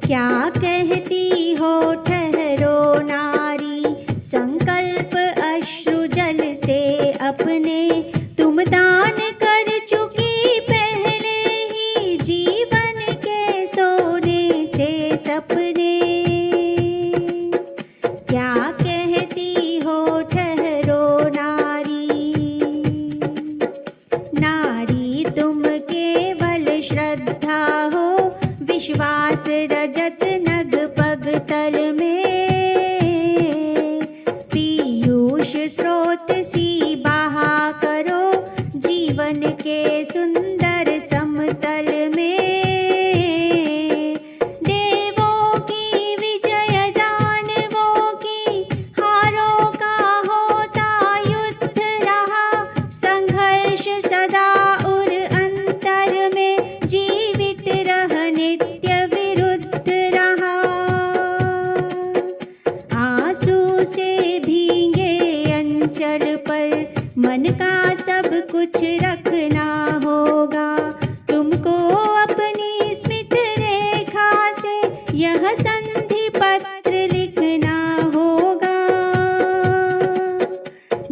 क्या कहती हो ठहरो नारी, संकल्प अश्रु जल से अपने तुम दान कर चुकी पहले ही जीवन के सोने से सपने। क्या कहती हो ठहरो नारी, नारी तुम केवल श्रद्धा हो, विश्वास रजत नग पग तल में, पीयूष स्रोत सी बहा करो जीवन के सुंदर समतल में। देवों की विजय दानवों की, हारों का होता युद्ध रहा, संघर्ष सदा उर अंतर में, जीवित रह नित्य विरुद्ध रहा। आंसू से भीगे अंचल पर मन का सब कुछ रखना होगा, तुमको अपनी स्मित रेखा से यह संधि पत्र लिखना होगा,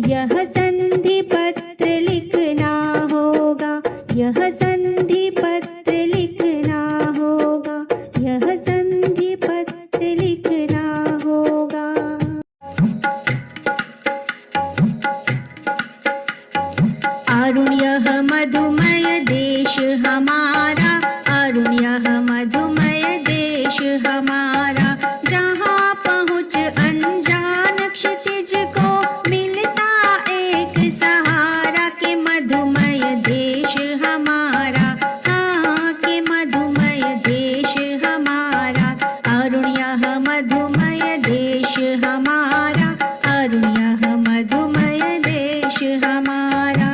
यह संधि पत्र लिखना होगा, यह संधि पत्र लिखना होगा, यह संधि पत्र लिखना होगा। अरुण यह मधुमय देश हमारा, अरुण यह मधुमय देश हमारा, जहाँ पहुँच अनजान क्षितिज को मिलता एक सहारा, के मधुमय देश हमारा, हाँ के मधुमय देश हमारा। अरुण यह मधुमय देश हमारा, अरुण यह मधुमय देश हमारा।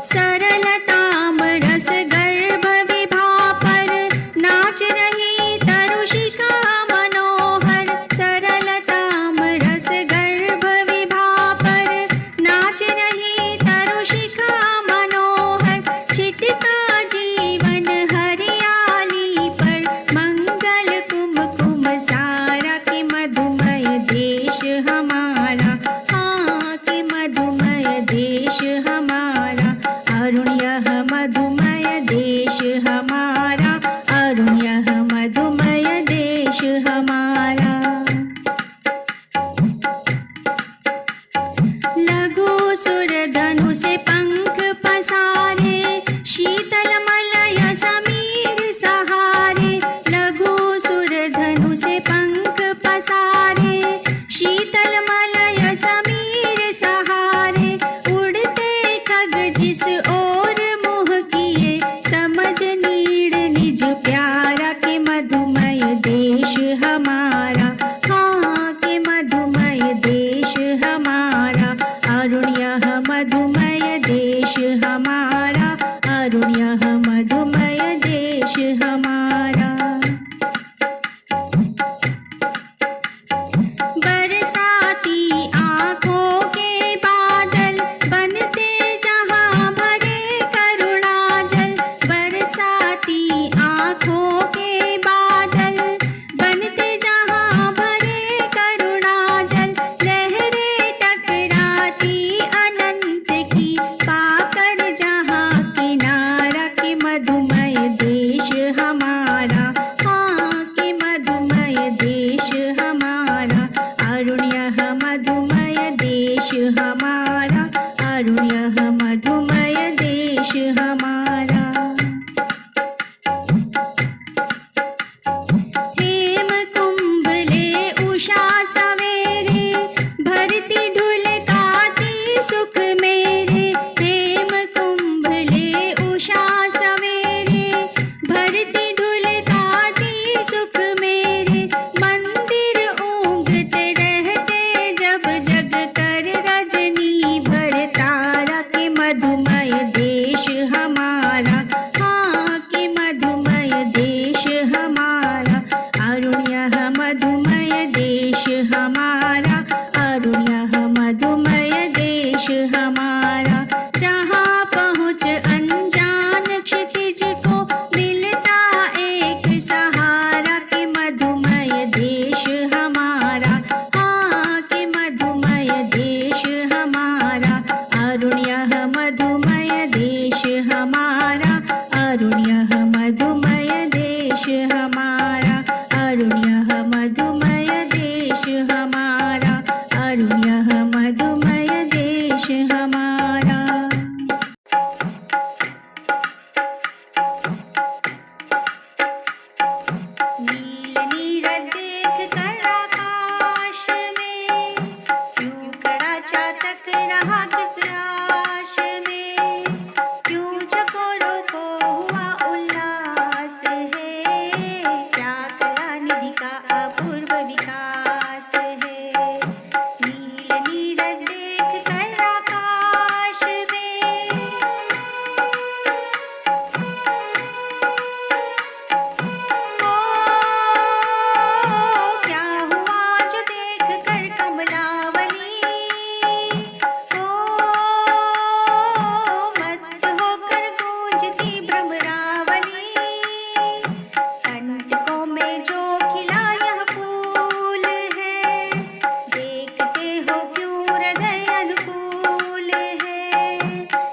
सरलताम रस गर्भ विभा पर नाच रही तरुषिका मनोहर, सरलताम रस गर्भ विभा पर नाच रही तरुषिका मनोहर, छिटका जीवन हरियाली पर मंगल कुमकुम सारा, के मधुमय देश हमारा, हाँ के मधुमय देश हमारा। अरुण यह मधुमय देश हमारा, अरुण यह मधुमय देश हमारा। लघु सुर धनु से पंख पसारे, शीतल मलय समीर सहारे, लघु सुर धनु से पंख पसारे, शीतल मलय समीर सहारे, उड़ते खग जिस ओर मुँह किए, समझ नीड़ निज प्यारा, के मधुमय देश हमारा, हाँ के मधुमय देश हमारा। अरुण यह मधुमय देश हमारा, अरुण यह मधुमय देश हमारा। बरसाती आँखों के बादल बनते जहाँ भरे करुणाजल, बरसाती आँखों के बादल बनते जहाँ भरे करुणाजल, लहरें टकराती अनंत की पाकर जहाँ किनारा, के मधुमय देश हमारा, हाँ के मधुमय देश हमारा। अरुण यह मधुमय देश हमारा, अरुण यह मधुमय देश हमारा। हेम कुंभ ले उषा सवेरे, भरती ढुलकाती सुख मेरे, हेम कुंभ ले उषा सवेरे, भरती ढुलकाती सुख मेरे, मंदिर ऊँघते रहते जब जग कर रजनी भर तारा, के मधुमय देश हमारा, हाँ के मधुमय देश हमारा। अरुण यह मधुमय देश हमारा, अरुण यह मधुमय देश हमारा, जहाँ पहुँच किस आश में, क्यों चकोरों को हुआ उल्लास है, क्या कला निधि का अपूर्व विकास है। नील नीरद देख कर आकाश में, क्या हुआ जो देख कर कमलावली, मत होकर गूंजती भ्रमरावली। कंटकों में जो खिला यह फूल है, देखते हो क्यों हृदय अनुकूल है।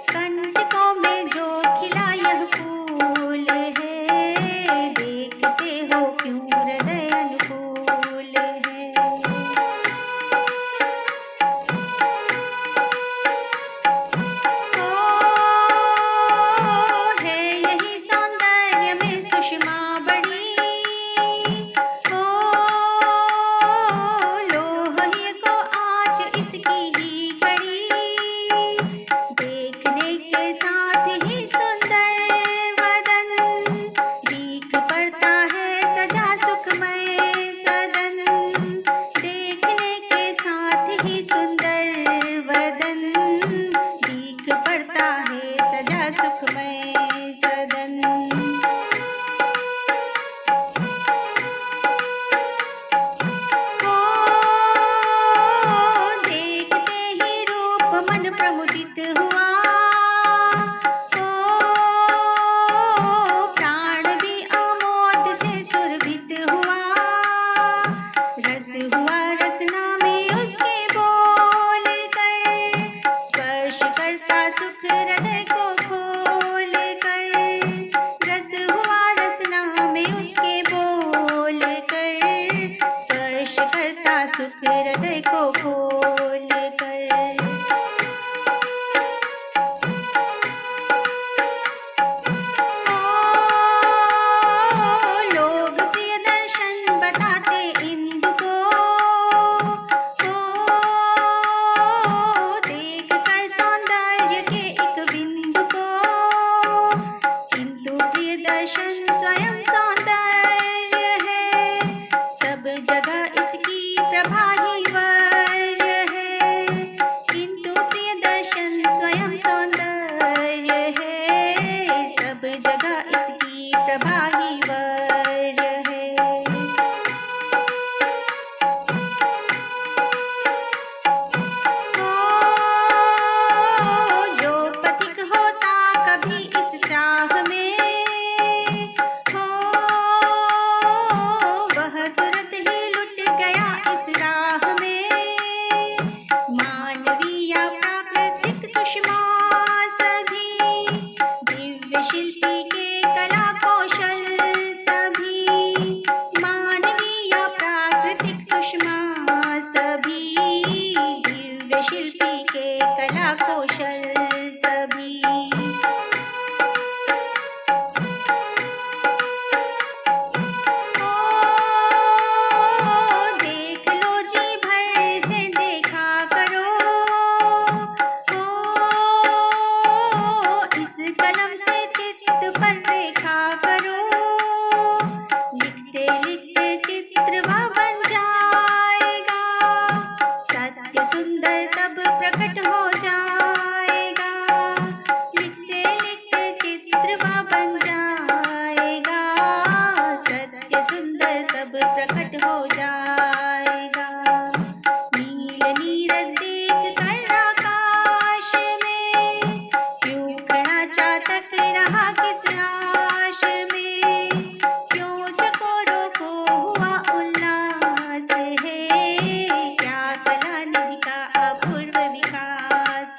कंटकों में जो खिला यह फूल है, देखते हो क्यों हृदय अनुकूल है। है यही सौंदर्य में सुषमा बड़ी, लोह को आँच इसकी ही कड़ी। देखने के साथ ही सुंदर वदन, दीख पड़ता है सजा सुखमय सदन। देखने के साथ ही सुंदर वदन, दीख पड़ता है सजा सुखमय सदन। देखते ही रूप मन प्रमुदित हुआ, प्राण भी आमोद से सुरभित हुआ। रस हुआ रसना में उसके बोल कर, स्पर्श करता सुख हृदय को खोल कर। रस हुआ रसना में उसके बोल कर, स्पर्श करता सुख हृदय को खोल कर। लोग प्रिय दर्शन बताते इंदु को, देख कर सौंदर्य के एक बिंदु को। किंतु प्रिय दर्शन स्वयं सौंदर्य है, सब जगह इसकी प्रभा ही वर है। किंतु प्रिय दर्शन स्वयं सौंदर्य है, सब जगह इसकी प्रभा ही वर है। जो पथिक होता कभी इस चाह में, वह तुरंत ही लुट गया इस राह में। मानवीय प्राकृतिक सुषमा सभी, दिव्य शिल्पी के कला कौशल सभी। मानवीय प्राकृतिक सुषमा सभी, दिव्य शिल्पी के कला कौशल सभी। देख लो जी भर से देखा करो, इस कलम से चित्त पर रेखा करो। लिखते लिखते चित्र वह बन जाएगा, सत्य सुंदर तब प्रकट हो जाएगा। लिखते लिखते चित्र वह बन जाएगा, सत्य सुंदर तब प्रकट हो जाएगा। नील नीरद देख कर आकाश में, क्यों खड़ा चातक रहा किस आश में, क्यों चकोरों को हुआ उल्लास है, क्या कला निधि का अपूर्व विकास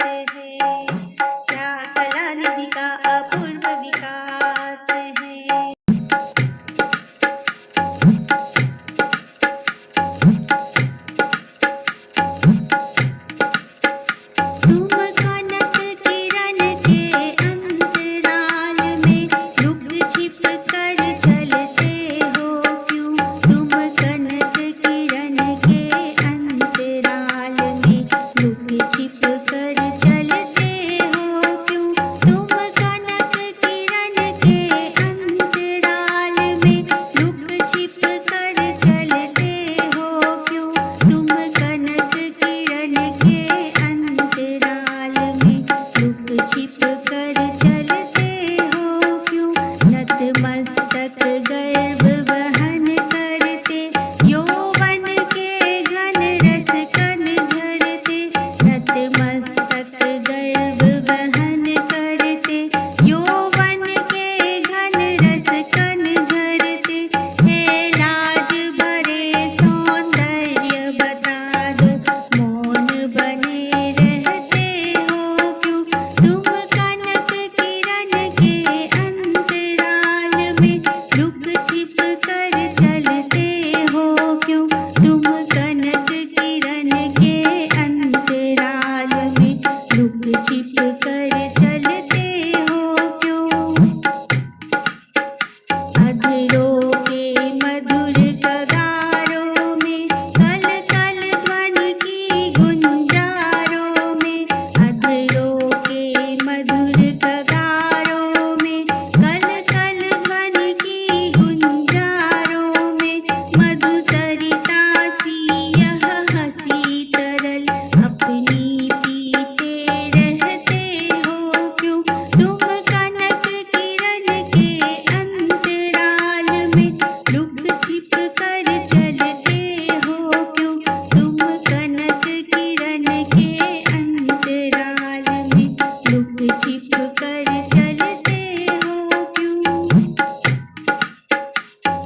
जल अपनी पीते रहते हो क्यों? तुम कनक किरण के अंतराल में लुक छिप कर चलते हो क्यों? तुम कनक किरण के अंतराल में लुक छिप कर चलते हो क्यों?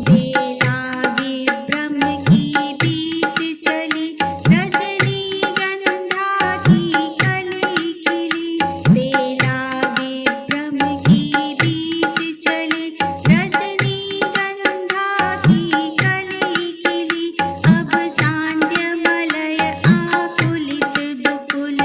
बेला विभ्रम की बीत चली रजनीगंधा की कली खिली। बेला विभ्रम की बीत चली रजनीगंधा की कली खिली। अब सांध्य मलय आकुलित दुकुल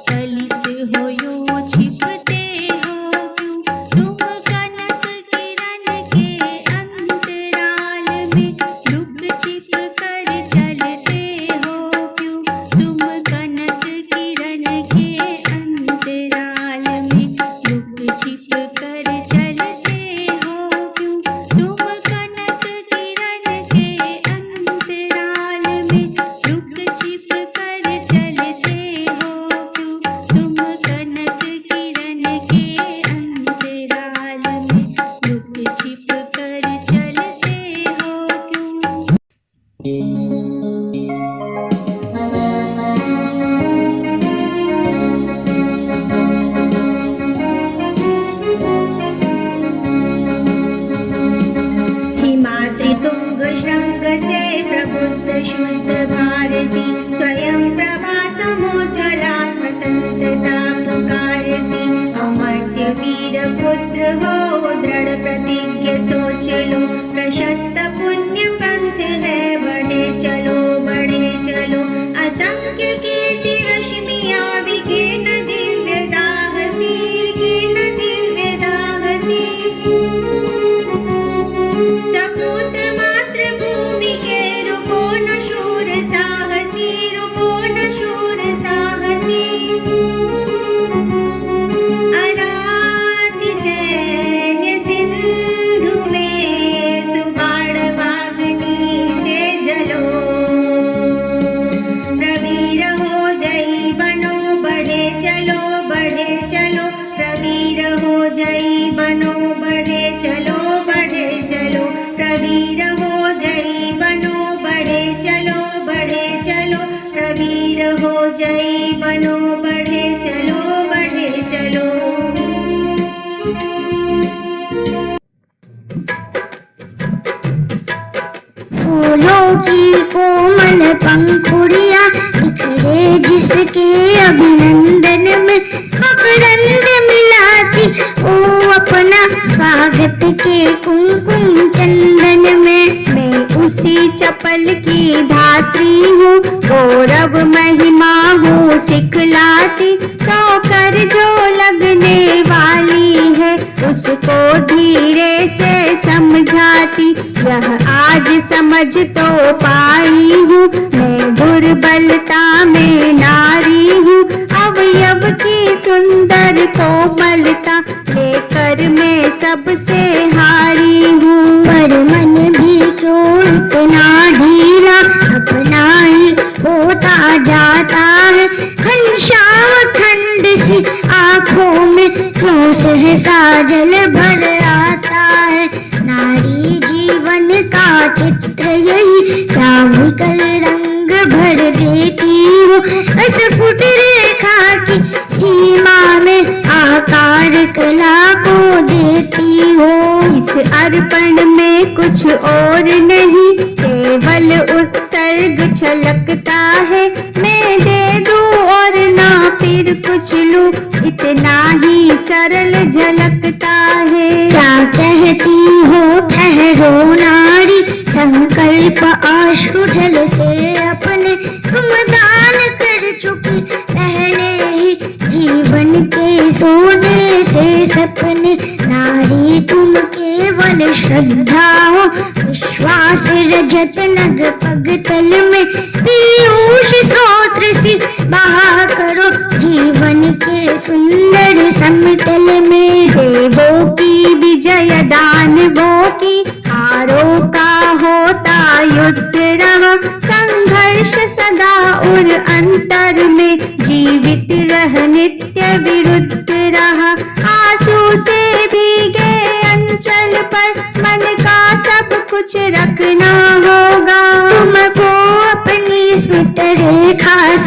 कलित हो यो छिपते हो क्यों? तुम कनक किरण के अंतराल में लुक छिप कर चलते हो क्यों? तुम कनक किरण के अंतराल में लुक छिप कर चलते हो क्यों? तुम कनक किरण के अंतराल में लुक छिप कर चलते हो क्यों? तुम कनक किरण के अंतराल में लुक छिप कर चलते हो क्यों? हिमाद्रि तुंग श्रृंग से प्रबुद्ध शुद्ध भारती स्वयं प्रभा समोज्ज्वला स्वतंत्रता पुकारती। अमर्त्य वीर पुत्र हो दृढ़ प्रतिज्ञ सोच लो प्रशस्त पुण्य पंथ है बढ़े चलो असंख्य कीर्ति रश्मियां विकीर्ण दिव्य दाहसी कीर्ण दिव्य दाहसी। सपूत मातृभूमि के रुको न शूर साहसी रुको न शूर साहसी। अनादि सैन्य सिंधु में सुबाण वाग्नी से जलो। प्रवीर हो जई बनो बढ़े चलो प्रवीर हो जई बनो बढ़े चलो प्रवीर हो जई बनो बढ़े चलो प्रवीर हो जई बनो बढ़े चलो फूलों की कोमल पंखुड़िया बिखरे जिसके अभिनंदन में मकरंद मिलाती ओ अपना स्वागत के कुमकुम चंदन में। मैं उसी चपल की धात्री हूँ गौरव महिमा हूँ सिखलाती। तो कर जो लगने वाली है उसको धीरे से समझाती। यह आज समझ तो पाई हूँ मैं दुर्बलता में नारी हूँ। अवयव की सुंदर कोमलता लेकर मैं सबसे हारी हूँ। पर मन भी क्यों इतना ढीला अपना ही होता जाता है। घनश्याम खंड सी आँखों में क्यों सहसा जल भर आता है। नारी जीवन का चित्र यही क्या विकल रंग भर देती हो। स्फुट रेखा की सीमा में आकार कला को देती हो। इस अर्पण में कुछ और नहीं केवल उत्सर्ग छलकता है। मैं दे दूं और ना फिर कुछ लूं इतना ही सरल झलकता है। क्या कहती हो ठहरो नारी संकल्प आश्रु जल से अपने तुम दान कर चुकी पहले ही जीवन के सोने से सपने। नारी तुम केवल श्रद्धा हो विश्वास रजत नग पग तल में पीयूष स्रोत सी बहा करो जीवन के सुंदर समतल में। देवों की विजय दानवों की हारों का होता युद्ध रहा। संघर्ष सदा और अंतर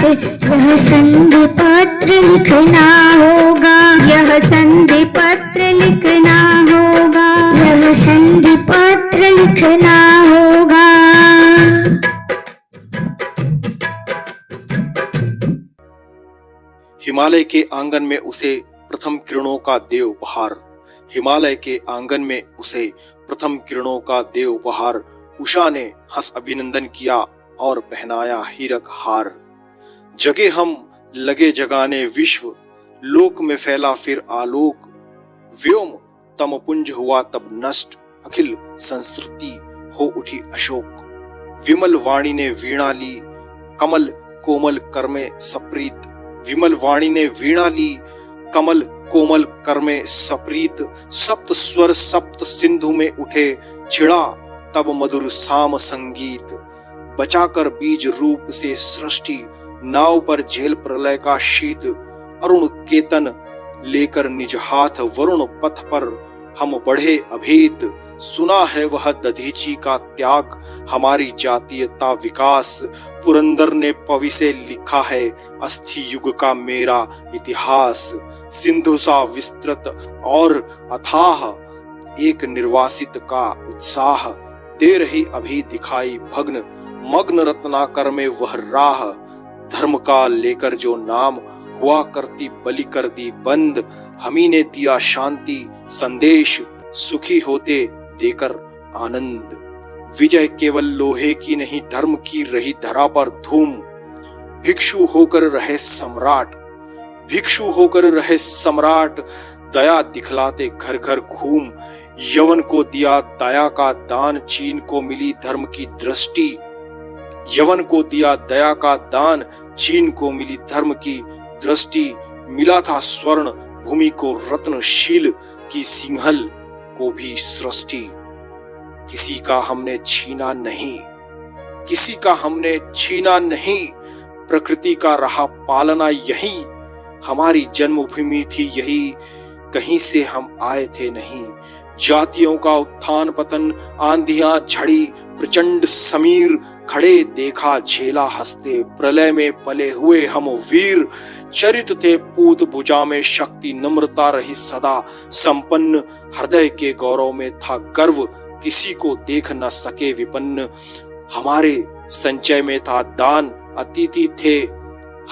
से यह संधि पत्र लिखना होगा, यह संधि पत्र लिखना होगा, यह संधि पत्र लिखना होगा। हिमालय के आंगन में उसे प्रथम किरणों का दे उपहार, हिमालय के आंगन में उसे प्रथम किरणों का दे उपहार। उषा ने हंस अभिनंदन किया और पहनाया हीरक हार। जगे हम लगे जगाने विश्व, लोक में फैला फिर आलोक। व्योम तमपुंज हुआ तब नष्ट, अखिल संस्कृति हो उठी अशोक। विमल वाणी ने वीणा ली, कमल कोमल कर में सप्रीत। विमल वाणी ने वीणा ली, कमल कोमल कर में सप्रीत। सप्त स्वर सप्त सिंधु में उठे, छिड़ा तब मधुर साम संगीत। बचाकर बीज रूप से सृष्टि, नाव पर झेल प्रलय का शीत। अरुण केतन लेकर निज हाथ, वरुण पथ पर हम बढ़े अभीत। सुना है वह दधीची का त्याग, हमारी जातीयता विकास। पुरंदर ने पवि से लिखा है, अस्थि युग का मेरा इतिहास। सिंधु सा विस्तृत और अथाह, एक निर्वासित का उत्साह। दे रही अभी दिखाई भग्न, मग्न रत्नाकर में वह राह। धर्म का लेकर जो नाम, हुआ करती बलि कर दी बंद। हमी ने दिया शांति संदेश, सुखी होते देकर आनंद। विजय केवल लोहे की नहीं, धर्म की रही धरा पर धूम। भिक्षु होकर रहे सम्राट, भिक्षु होकर रहे सम्राट। दया दिखलाते घर घर घूम। यवन को दिया दया का दान, चीन को मिली धर्म की दृष्टि। यवन को दिया दया का दान, चीन को मिली धर्म की दृष्टि। मिला था स्वर्ण भूमि को रत्नशील, की सिंहल को भी सृष्टि। किसी का हमने छीना नहीं, किसी का हमने छीना नहीं। प्रकृति का रहा पालना यही, हमारी जन्मभूमि थी यही। कहीं से हम आए थे नहीं। जातियों का उत्थान पतन, आंधियां झड़ी प्रचंड समीर। खड़े देखा झेला हंसते, प्रलय में पले हुए हम वीर। चरित थे पूत भुजा में शक्ति, नम्रता रही सदा संपन्न। हृदय के गौरव में था गर्व, किसी को देख न सके विपन्न। हमारे संचय में था दान, अतिथि थे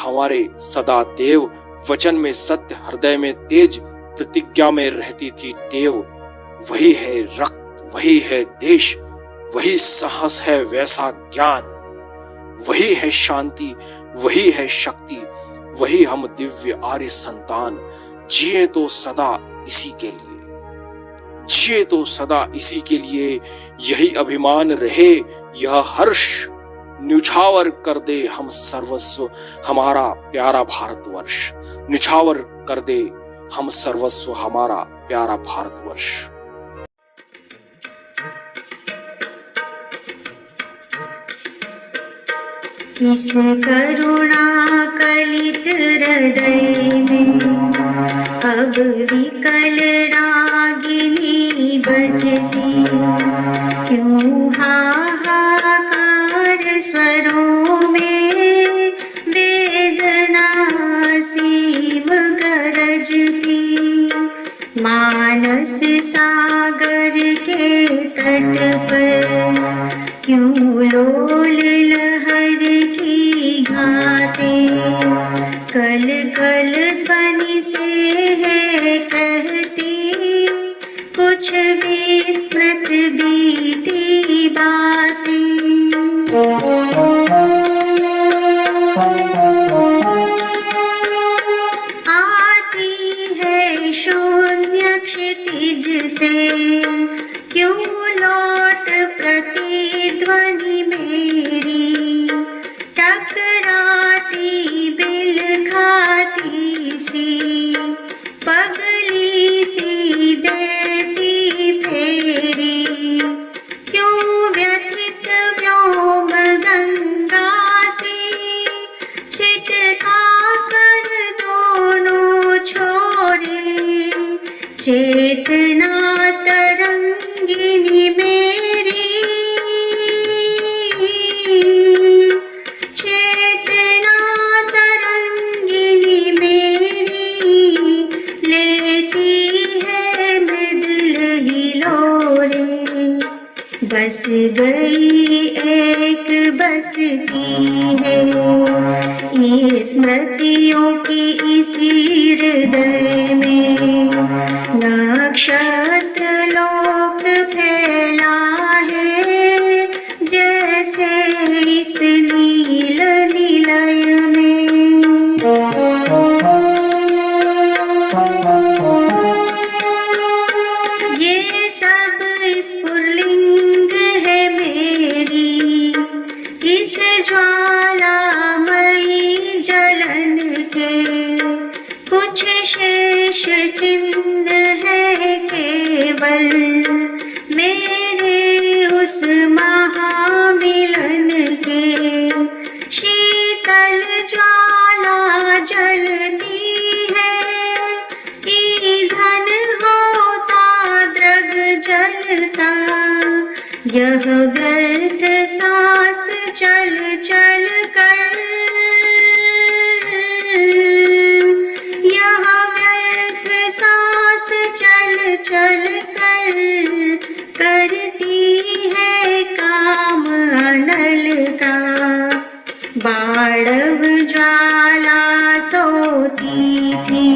हमारे सदा देव। वचन में सत्य, हृदय में तेज, प्रतिज्ञा में रहती थी टेव। वही है रक्त, वही है देश, वही साहस है वैसा ज्ञान। वही है शांति, वही है शक्ति, वही हम दिव्य आर्य संतान। जिए तो सदा इसी के लिए, जिए तो सदा इसी के लिए। यही अभिमान रहे, यह हर्ष न्यौछावर कर दे हम सर्वस्व हमारा प्यारा भारतवर्ष। न्यौछावर कर दे हम सर्वस्व हमारा प्यारा भारतवर्ष। इस करुणा कलित हृदय में अब विकल रागिनी बजती। क्यों हाहाकार स्वरों में वेदना सीम गरजती। मानस सागर के तट पर क्यों लोल लहर की घातें। कल कल ध्वनि से है कहती कुछ विस्मृत बीती बातें। आती है शून्य क्षितिज से क्यों लौट प्रतिध्वनि मेरी। टकराती बिल खाती सी पगली सी देती फेरी। क्यों व्यथित व्योम गंगा से छिटका कर दोनों छोरे। चेतना तरंगिनी मेरी, चेतना गई एक बसती है ये स्मृतियों की इसी हृदय में। नक्षत्र लोक फैला है जैसे इस नील निलय में। ये सब स्फुलिंग है मेरी इस ज्वालामयी जलन के। कुछ शेष चिन्ह है केवल मेरे उस महामिलन के। शीतल ज्वाला जलती है ईंधन होता द्रग जलता। यह व्यर्थ सांस चल चल कर, यह व्यर्थ सांस चल चल कर करती है काम अनल का। बाड़व ज्वाला सोती थी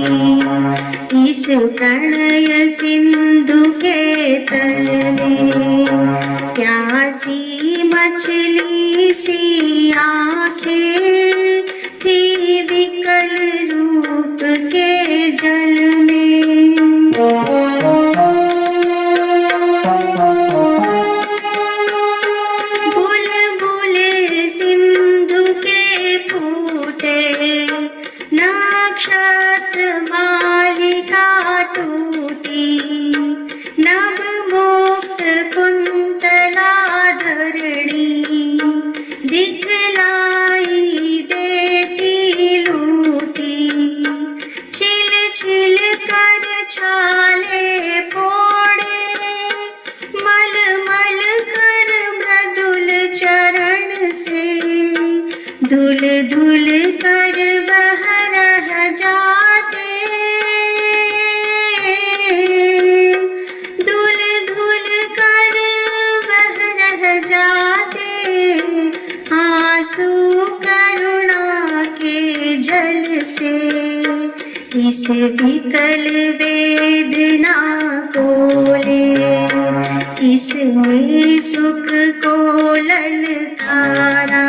इस प्रणय सिंधु के तल में। प्यासी मछली सी आंखें थी विकल रूप के जल में। बुलबुल सिंधु के फूटे नक्षत्र मालिका टूटी। नभ मुक्त कुंतला धरणी दिखलाई देती लूटी। छिल छिल कर छाले फोड़े मल मल कर मृदुल चरण से। धुल धुल कर बह रह जाते, धुल धुल कर बह रह जाते आंसू करुणा के जल से। इस विकल वेदना को ले किसने सुख को ललकारा।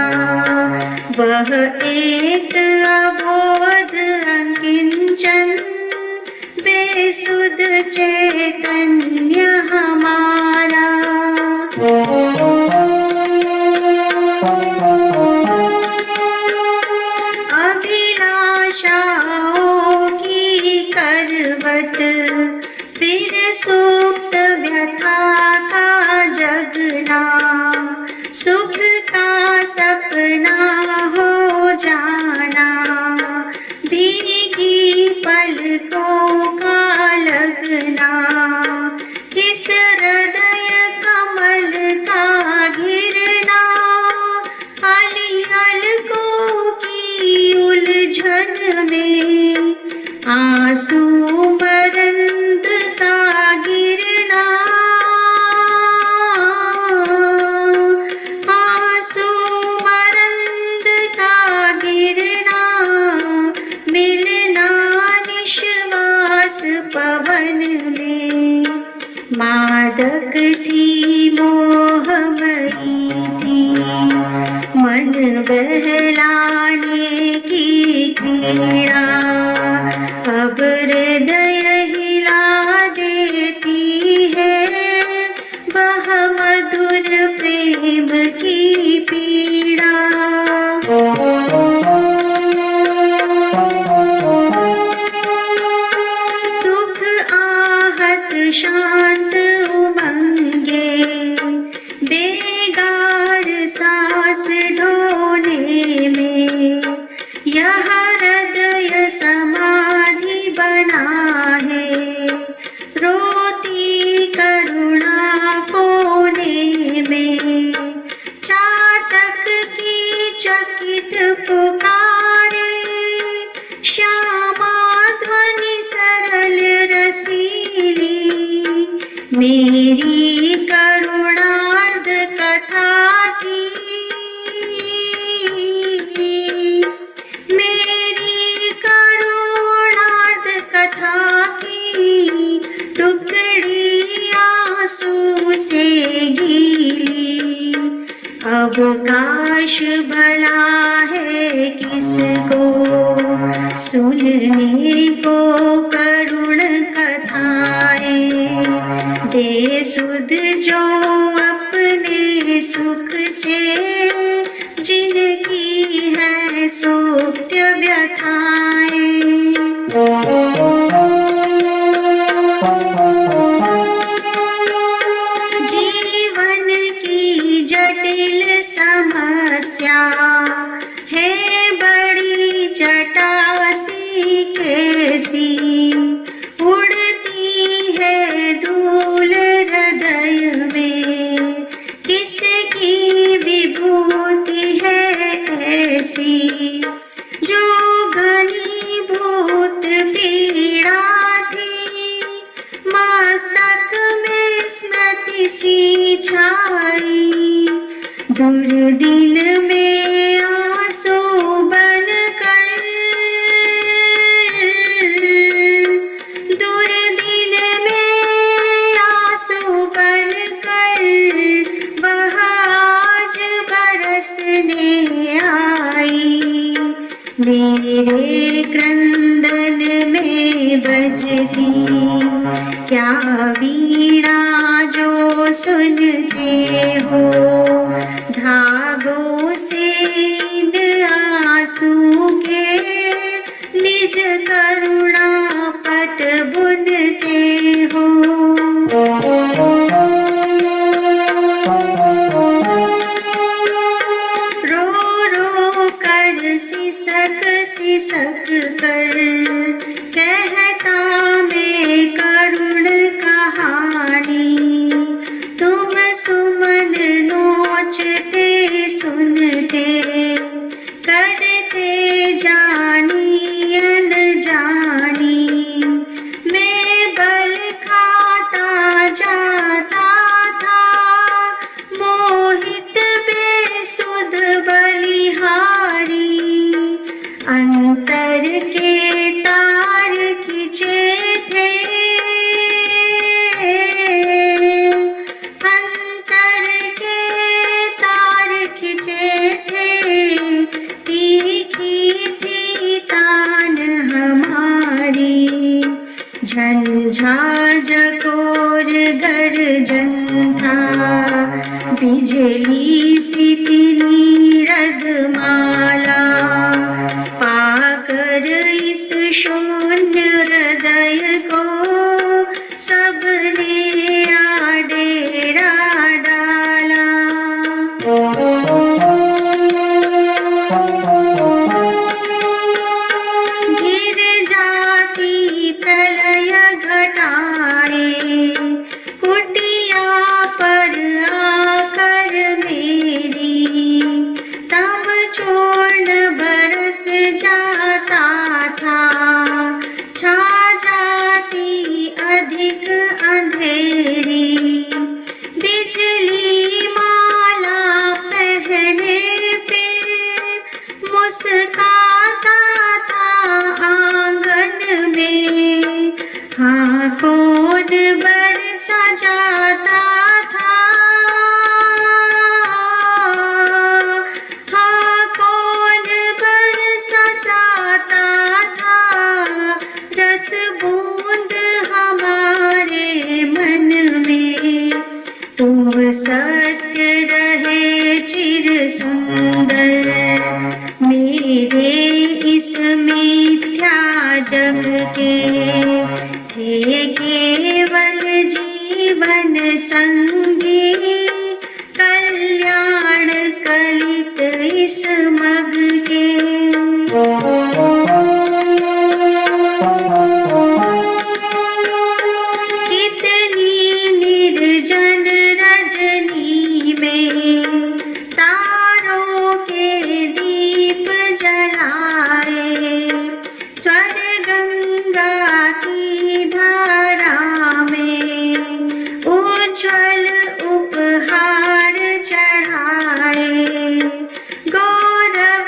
वह एक अबोध अकिंचन बेसुध चैतन्य हमारा। अभिलाषाओं की करवट फिर सुप्त व्यथा का जगना। सुख का सपना हो जाना भीगी पलकों का लगना। इस हृदय कमल का घिरना अली अलकों की उलझन में। आंसू मरंद का गिरना, आंसू मरंद का गिरना। मिलना निश्वास पवन में। मादक थी मोहमयी थी मन बहलाने की क्रीड़ा। अब हृदय हिला देती है वह मधुर प्रेम की पीड़ा। सुख आहत शांत उमंगे बेगार सांस ढोने में। यह हृदय समाधि बना है रोती करुणा कोने में। चातक की चकित पुकारे श्यामा ध्वनि सरल रसीली। मेरी करुणार्ध का अवकाश भला है किसको सुनने को करुण कथाएं, दे सुध जो अपने सुख से जिनकी है सुप्त्य व्यथाएं। जीवन की जटिल समस्या है बड़ी जटासी कैसी, उड़ती है धूल हृदय में, किसकी विभूति है ऐसी, जो घनीभूत पीड़ा थी मस्तक में स्मृति सी छाई, दुर्दिन में आंसू बनकर, दुर्दिन में आंसू बनकर वह आज बरसने आई, मेरे क्रंदन में बजती क्या वीणा जो सुनते हो, धागों से इन आंसू के निज करुणा पट बुनते हो। रो रो कर सिसक सिसक कर कहता मैं करुण कहानी, तुम सुमन नोचते सुनते करते जानी अनजानी, मैं बल खाता जाता था मोहित बेसुध बलिहारी, अंतर के तार खिंचे थे, अंतर के तार खिंचे थे, तीखी थी तान हमारी, झंझा जकोर गर्जन था, बिजली सी तिली रगमाला, पाकर इस शून्य हृदय को सबने आडेरा डाला। गिर जाती प्रलय घटाएं कुटिया पर आकर मेरी, तब चूर्ण बरस जाता था, छा जाती अधिक अंधेरी, बिजली माला पहने पे मुस्काता था आंगन में, हाँ कौन बरसा जाता था, हाँ कौन बरसा जाता था, रस बूंद हमारे मन में, तुम सत्य रहे चिर सुंदर, मेरे इस मिथ्या जग के थे केवल जीवन संगी, कल्याण कलित इस मग के। कितनी निर्जन रजनी में तारों के दीप जलाए, स्वर गंगा की धारा में उज्ज्वल उपहार चढ़ाए, गौरव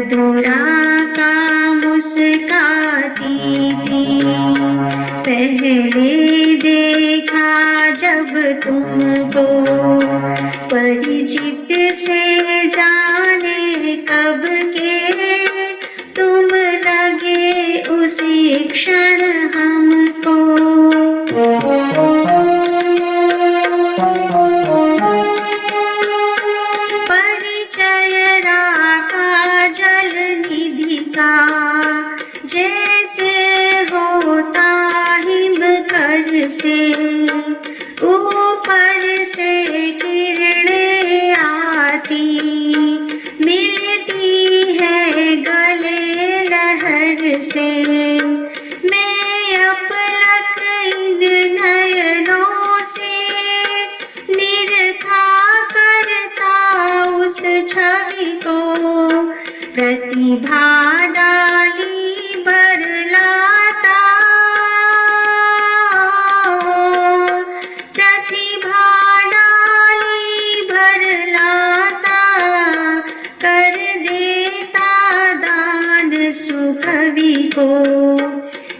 मधुरा का मुस्काती थी। पहले देखा जब तुमको परिचित से जाने कब के तुम लगे उसी क्षण हमको। परिचय राखा जल निधि का जैसे होता हिमकर से, ऊपर से किरणें आती मिलती है गले लहर से। मैं अपलक इन नयनों से निरखा करता उस छवि को, प्रतिभा डाली बरलाता, प्रतिभा डाली बरलाता, कर देता दान सुकवि को।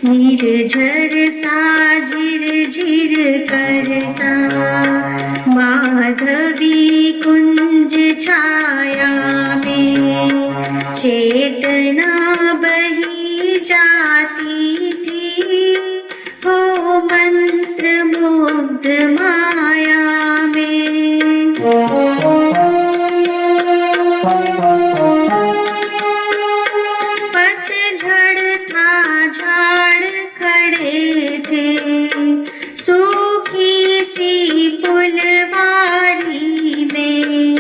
निर्झर सा झिरझिर करता माधवी कुंज छाया में चेतना बही जाती थी, हो मंत्र मुग्ध माया में। पतझड़ था झाड़ खड़े थे सूखी सी फुलवारी में,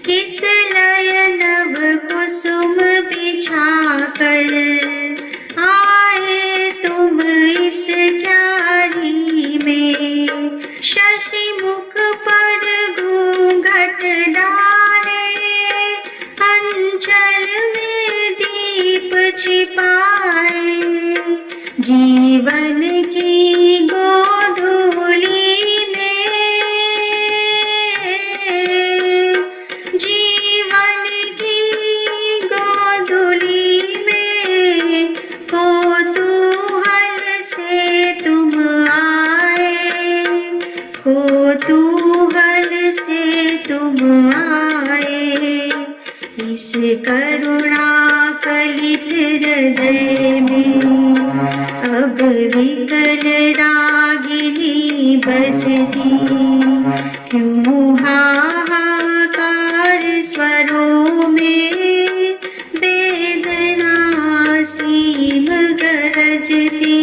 किस लय नव कुसुम बिछाकर आए तुम इस क्यारी में। शशि मुख पर घूंघट डाले अंचल में दीप छिपाए, जीवन की गोधूली में, जीवन की गोधूली में कौतूहल से तुम आए, कौतूहल से तुम आए। इस करुणा कलित हृदय में अब विकल रागिनी बजती, क्यों हाहाकार स्वरों में वेदना सीम गरजती।